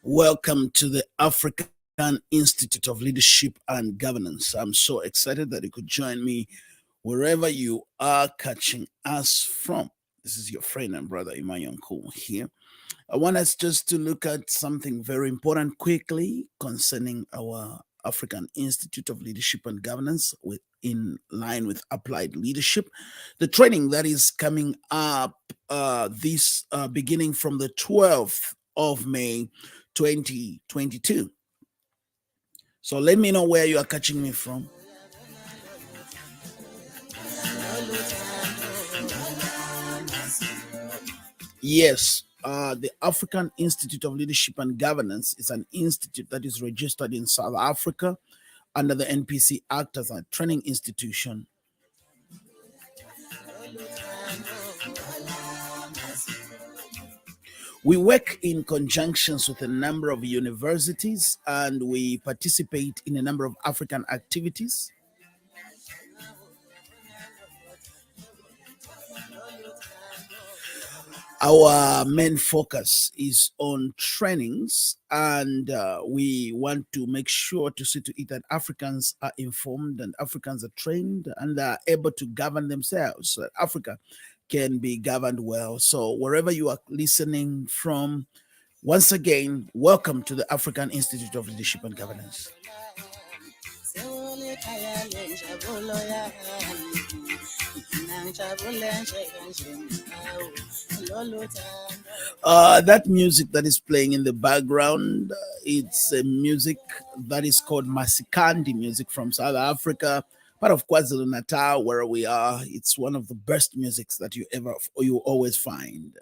Welcome to the African Institute of Leadership and Governance. I'm so excited that you could join me wherever you are catching us from. This is your friend and brother Imayonko here. I want us just to look at something very important quickly concerning our African Institute of Leadership and Governance in line with applied leadership. The training that is coming up beginning from the 12th of May 2022. So let me know where you are catching me from. Yes, the African Institute of Leadership and Governance is an institute that is registered in South Africa under the NPC Act as a training institution. We work in conjunctions with a number of universities and we participate in a number of African activities. Our main focus is on trainings, and we want to make sure to see to it that Africans are informed and Africans are trained and are able to govern themselves so that Africa can be governed well. So wherever you are listening from, once again, welcome to the African Institute of Leadership and Governance. That music that is playing in the background, it's a music that is called Masikandi music from South Africa, part of KwaZulu-Natal, where we are. It's one of the best musics that you always find.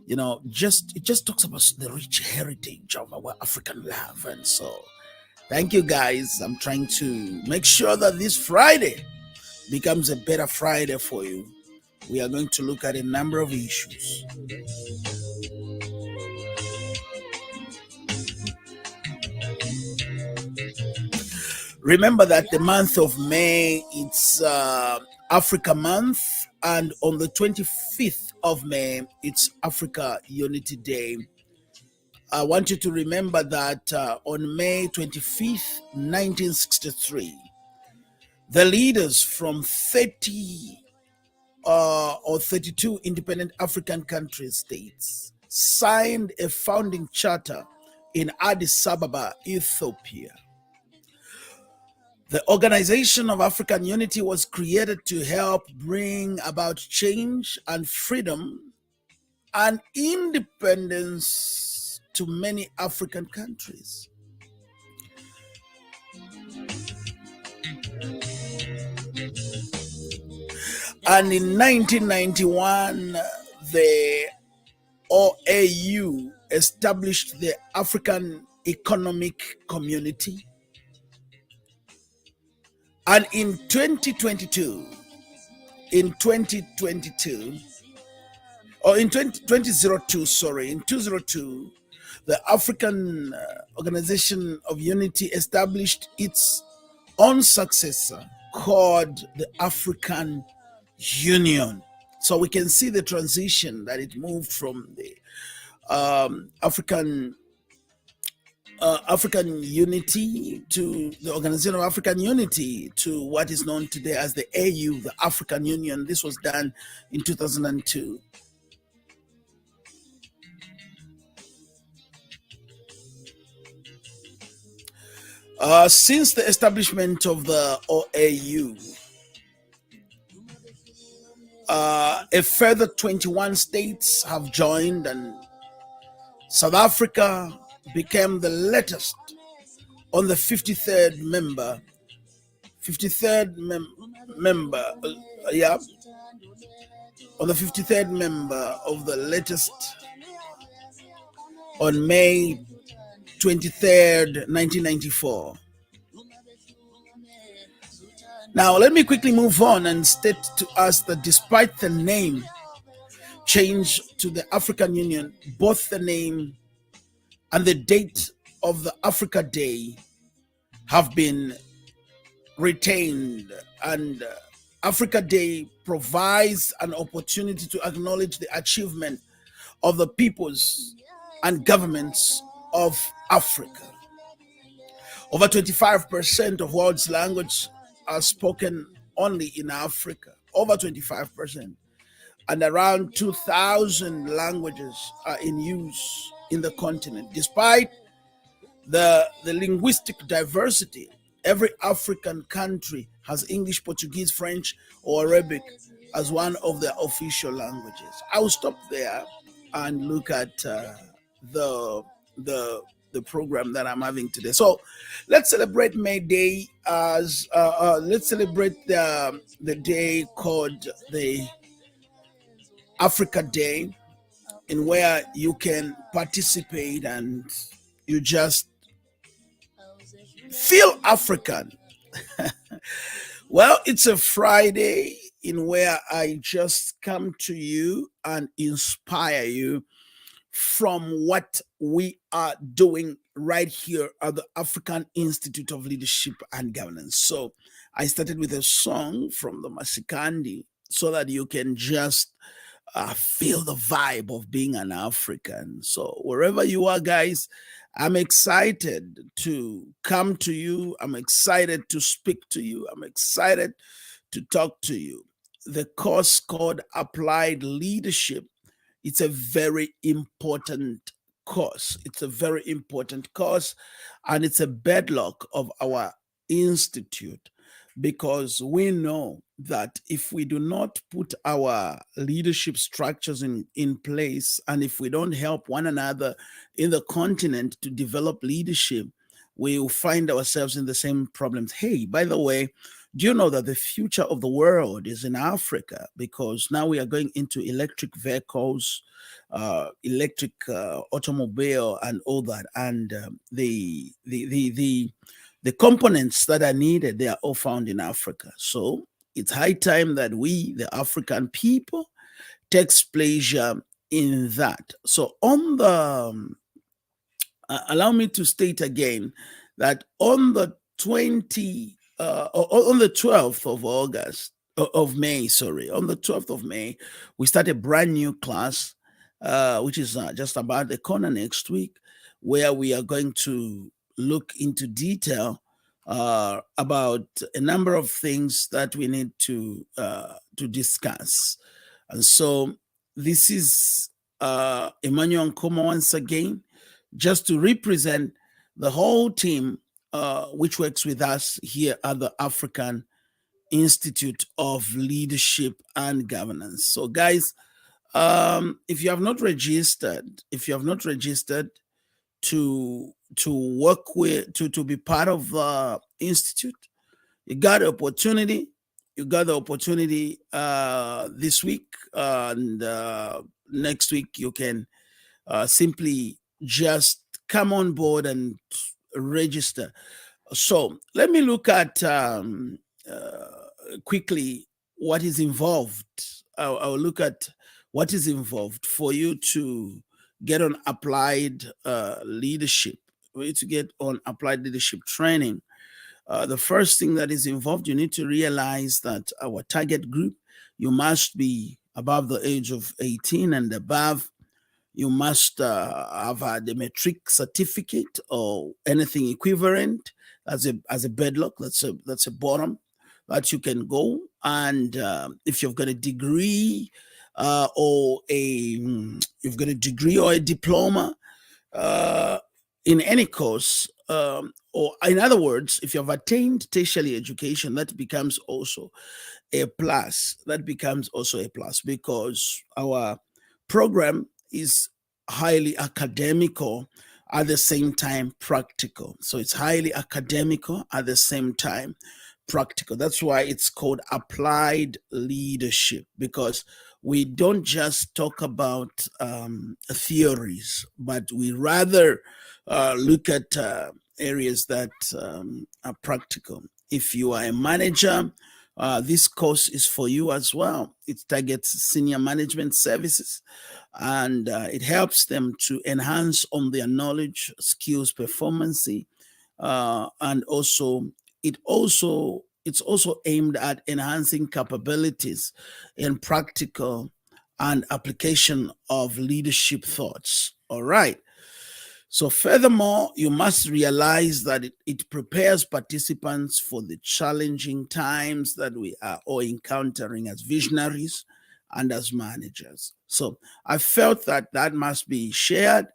You know, it just talks about the rich heritage of our African love. And so thank you guys. I'm trying to make sure that this Friday becomes a better Friday for you. We are going to look at a number of issues. Remember that the month of May, it's Africa Month, and on the 25th of May, it's Africa Unity Day. I want you to remember that on May 25th, 1963, the leaders from 30 or 32 independent African states signed a founding charter in Addis Ababa, Ethiopia. The Organization of African Unity was created to help bring about change and freedom and independence to many African countries. And in 1991, the OAU established the African Economic Community. And in 2002, the African Organization of Unity established its own successor, called the African Union. So we can see the transition that it moved from the African Unity to the Organization of African Unity to what is known today as the AU, the African Union. This was done in 2002. Since the establishment of the OAU, a further 21 states have joined, and South Africa became the latest on the 53rd member. 53rd member, yeah, on the 53rd member of the latest on May 23rd, 1994. Now, let me quickly move on and state to us that despite the name change to the African Union, both the name and the date of the Africa Day have been retained, and Africa Day provides an opportunity to acknowledge the achievement of the peoples and governments of Africa. Over 25% of world's languages are spoken only in Africa, over 25%, and around 2,000 languages are in use in the continent. Despite the linguistic diversity, every African country has English, Portuguese, French, or Arabic as one of their official languages. I will stop there and look at the program that I'm having today. So let's celebrate May Day as let's celebrate the day called the Africa Day, in where you can participate and you just feel African. Well, it's a Friday in where I just come to you and inspire you from what we are doing right here at the African Institute of Leadership and Governance. So I started with a song from the Masikandi so that you can just feel the vibe of being an African. So wherever you are, guys, I'm excited to come to you. I'm excited to speak to you. I'm excited to talk to you. The course called Applied Leadership, it's a very important course. It's a very important course, and it's a bedrock of our institute, because we know that if we do not put our leadership structures in place, and if we don't help one another in the continent to develop leadership, we will find ourselves in the same problems. Hey, by the way, do you know that the future of the world is in Africa? Because now we are going into electric vehicles, electric automobile, and all that, and the components that are needed, they are all found in Africa. So it's high time that we, the African people, takes pleasure in that. So on the allow me to state again that on the 12th of August of May, sorry, on the 12th of May, we start a brand new class, which is just about the corner next week, where we are going to look into detail about a number of things that we need to discuss. And so this is Emmanuel Nkoma once again, just to represent the whole team which works with us here at the African Institute of Leadership and Governance. So guys, if you have not registered, to work with, to be part of the institute, you got the opportunity. This week, and next week you can simply just come on board and register. So let me look at quickly what is involved. I'll look at what is involved for you to get on applied leadership, for you to get on applied leadership training. The first thing that is involved, you need to realize that our target group, you must be above the age of 18 and above. You must have the metric certificate or anything equivalent as a bedlock. That's a bottom that you can go. And if you've got a degree you've got a degree or a diploma uh, in any course, or in other words, if you've attained tertiary education, that becomes also a plus. That becomes also a plus because our program is highly academical at the same time practical. So it's highly academical at the same time practical. That's why it's called applied leadership, because we don't just talk about theories, but we rather look at areas that are practical. If you are a manager, this course is for you as well. It targets senior management services, and it helps them to enhance on their knowledge, skills, performance, and it's also aimed at enhancing capabilities in practical and application of leadership thoughts. All right. So, furthermore, you must realize that it prepares participants for the challenging times that we are all encountering as visionaries and as managers. So, I felt that that must be shared.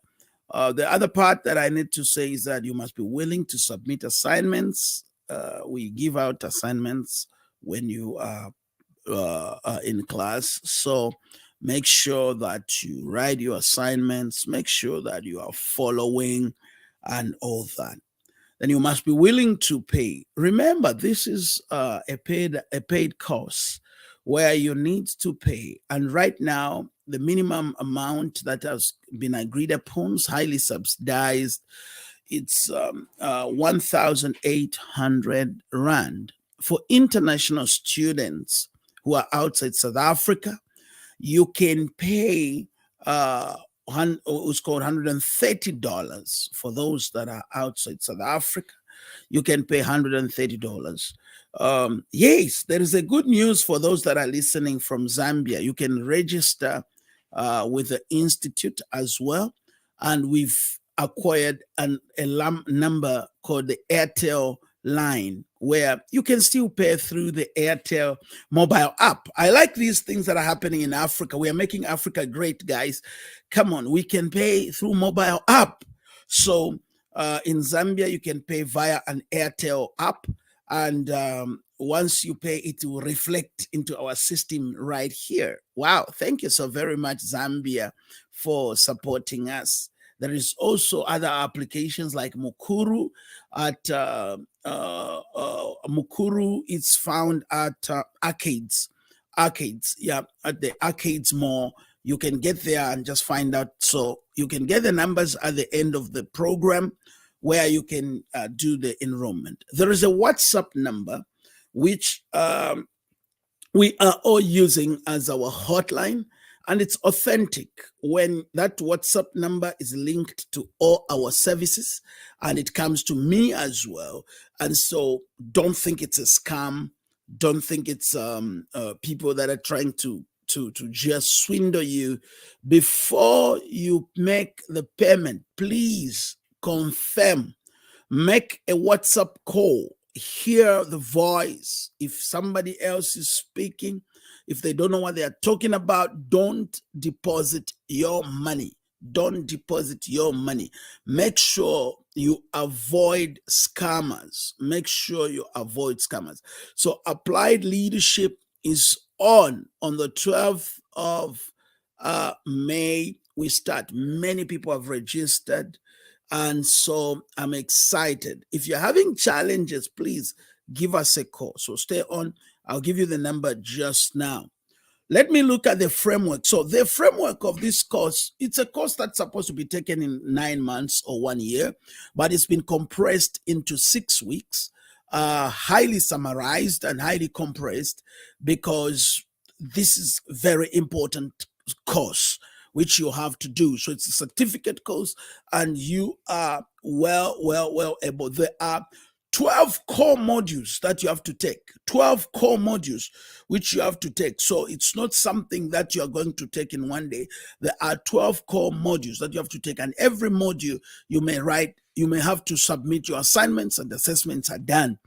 The other part that I need to say is that you must be willing to submit assignments. We give out assignments when you are in class. So make sure that you write your assignments, make sure that you are following and all that. Then you must be willing to pay. Remember, this is a paid course where you need to pay. And right now, the minimum amount that has been agreed upon is highly subsidized. It's 1,800 Rand. For international students who are outside South Africa, you can pay it's called $130 for those that are outside South Africa. You can pay $130. Yes, there is a good news for those that are listening from Zambia. You can register with the institute as well, and we've acquired a number called the Airtel line where you can still pay through the Airtel mobile app. I like these things that are happening in Africa. We are making Africa great, guys. Come on, we can pay through mobile app. So in Zambia, you can pay via an Airtel app, and once you pay, it will reflect into our system right here. Wow, thank you so very much, Zambia, for supporting us. There is also other applications like Mukuru. At Mukuru, it's found at arcades, yeah, at the arcades mall. You can get there and just find out. So you can get the numbers at the end of the program where you can do the enrollment. There is a WhatsApp number which we are all using as our hotline, and it's authentic when that WhatsApp number is linked to all our services and it comes to me as well. And so don't think it's a scam. Don't think it's people that are trying to just swindle you. Before you make the payment, please confirm. Make a WhatsApp call. Hear the voice. If somebody else is speaking, if they don't know what they are talking about, don't deposit your money. Don't deposit your money. Make sure you avoid scammers. Make sure you avoid scammers. So applied leadership is on the 12th of May. We start. Many people have registered. And so I'm excited. If you're having challenges, please give us a call. So stay on. I'll give you the number just now. Let me look at the framework. So the framework of this course, it's a course that's supposed to be taken in 9 months or 1 year, but it's been compressed into 6 weeks, highly summarized and highly compressed, because this is very important course which you have to do. So it's a certificate course, and you are well able. There are 12 core modules that you have to take. 12 core modules which you have to take. So it's not something that you are going to take in one day. There are 12 core modules that you have to take, and every module you may write, you may have to submit your assignments, and the assessments are done.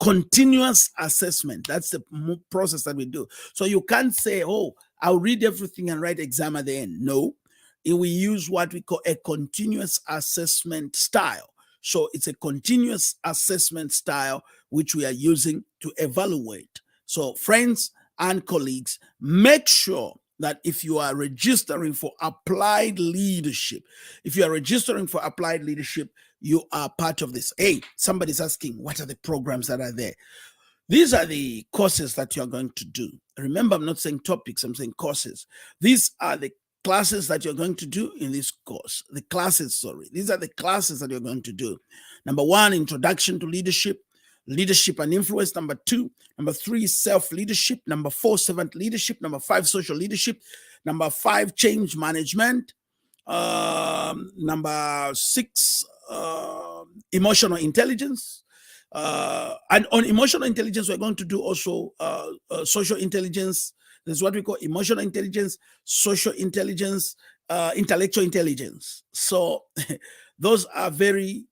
Continuous assessment, that's the process that we do. So you can't say, oh, I'll read everything and write exam at the end. No, we use what we call a continuous assessment style. So it's a continuous assessment style which we are using to evaluate. So friends and colleagues, make sure that if you are registering for applied leadership, you are part of this. Hey, somebody's asking, what are the programs that are there? These are the courses that you're going to do. Remember, I'm not saying topics, I'm saying courses. These are the classes that you're going to do in this course. These are the classes that you're going to do. Number 1, introduction to leadership and influence. Number 2, number 3, self-leadership. Number 4, servant leadership. Number 5, social leadership. Number 5, change management. Number 6, emotional intelligence. And on emotional intelligence, we're going to do also social intelligence. This is what we call emotional intelligence, social intelligence, intellectual intelligence. So those are very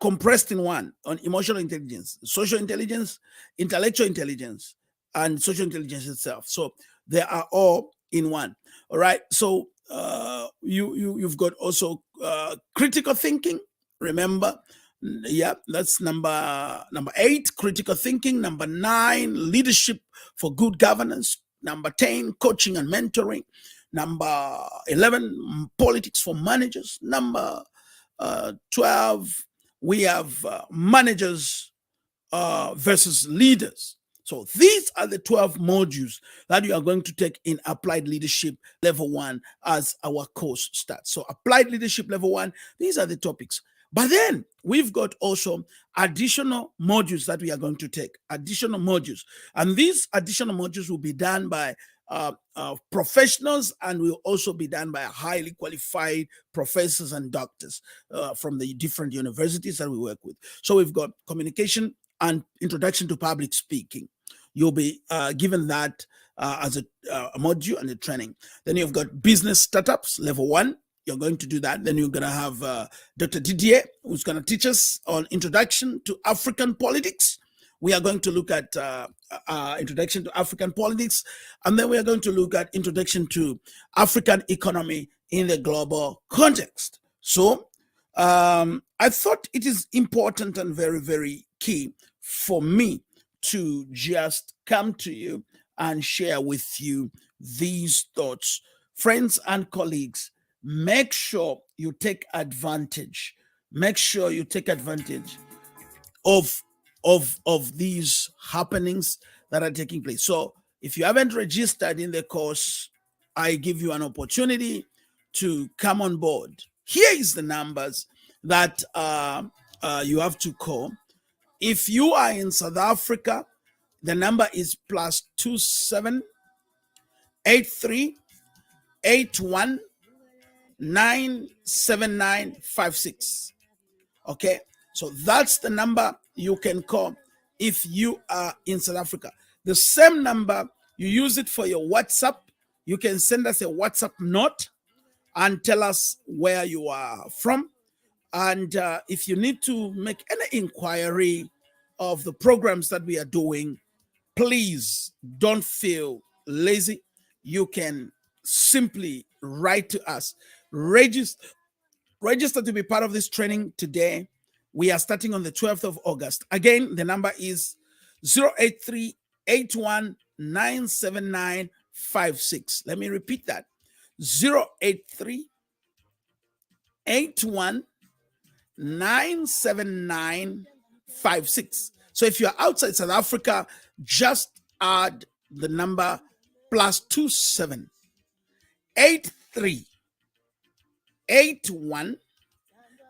compressed in one. On emotional intelligence, social intelligence, intellectual intelligence, and social intelligence itself. So they are all in one. All right. So you've got also critical thinking. Remember, yeah, that's number 8, critical thinking. Number 9, leadership for good governance. Number 10, coaching and mentoring. Number 11, politics for managers. Number 12, we have managers versus leaders. So these are the 12 modules that you are going to take in Applied Leadership Level 1 as our course starts. So Applied Leadership Level 1, these are the topics. But then we've got also additional modules that we are going to take, additional modules. And these additional modules will be done by professionals, and will also be done by highly qualified professors and doctors from the different universities that we work with. So we've got communication and introduction to public speaking. You'll be given that as a module and a training. Then you've got business startups, level 1. You're going to do that. Then you're going to have Dr. Didier, who's going to teach us on introduction to African politics. We are going to look at introduction to African politics, and then we are going to look at introduction to African economy in the global context. So I thought it is important and very, very key for me to just come to you and share with you these thoughts. Friends and colleagues, make sure you take advantage. Make sure you take advantage of these happenings that are taking place. So if you haven't registered in the course, I give you an opportunity to come on board. Here is the numbers that you have to call. If you are in South Africa, the number is +27 83 81 97956. Okay, so that's the number you can call if you are in South Africa. The same number, you use it for your WhatsApp. You can send us a WhatsApp note and tell us where you are from. And if you need to make any inquiry of the programs that we are doing, please don't feel lazy. You can simply write to us. Register to be part of this training today. We are starting on the 12th of August. Again, the number is 083 81 97956. Let me repeat that. 083 81 97956. So if you're outside South Africa, just add the number +27 83 81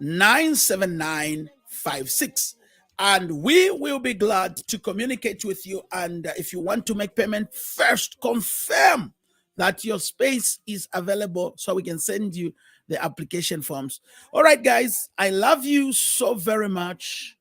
97956, and we will be glad to communicate with you. And if you want to make payment, first confirm that your space is available so we can send you the application forms. All right, guys, I love you so very much.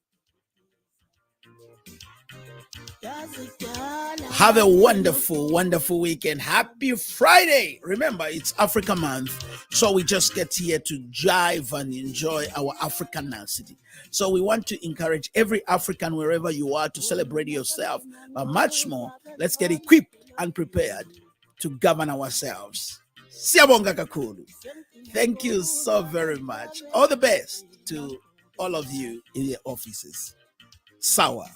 Have a wonderful, wonderful weekend. Happy Friday. Remember, it's Africa Month. So we just get here to jive and enjoy our Africanity. So we want to encourage every African, wherever you are, to celebrate yourself. But much more, let's get equipped and prepared to govern ourselves. Siyabonga kakhulu. Thank you so very much. All the best to all of you in your offices. Sawa.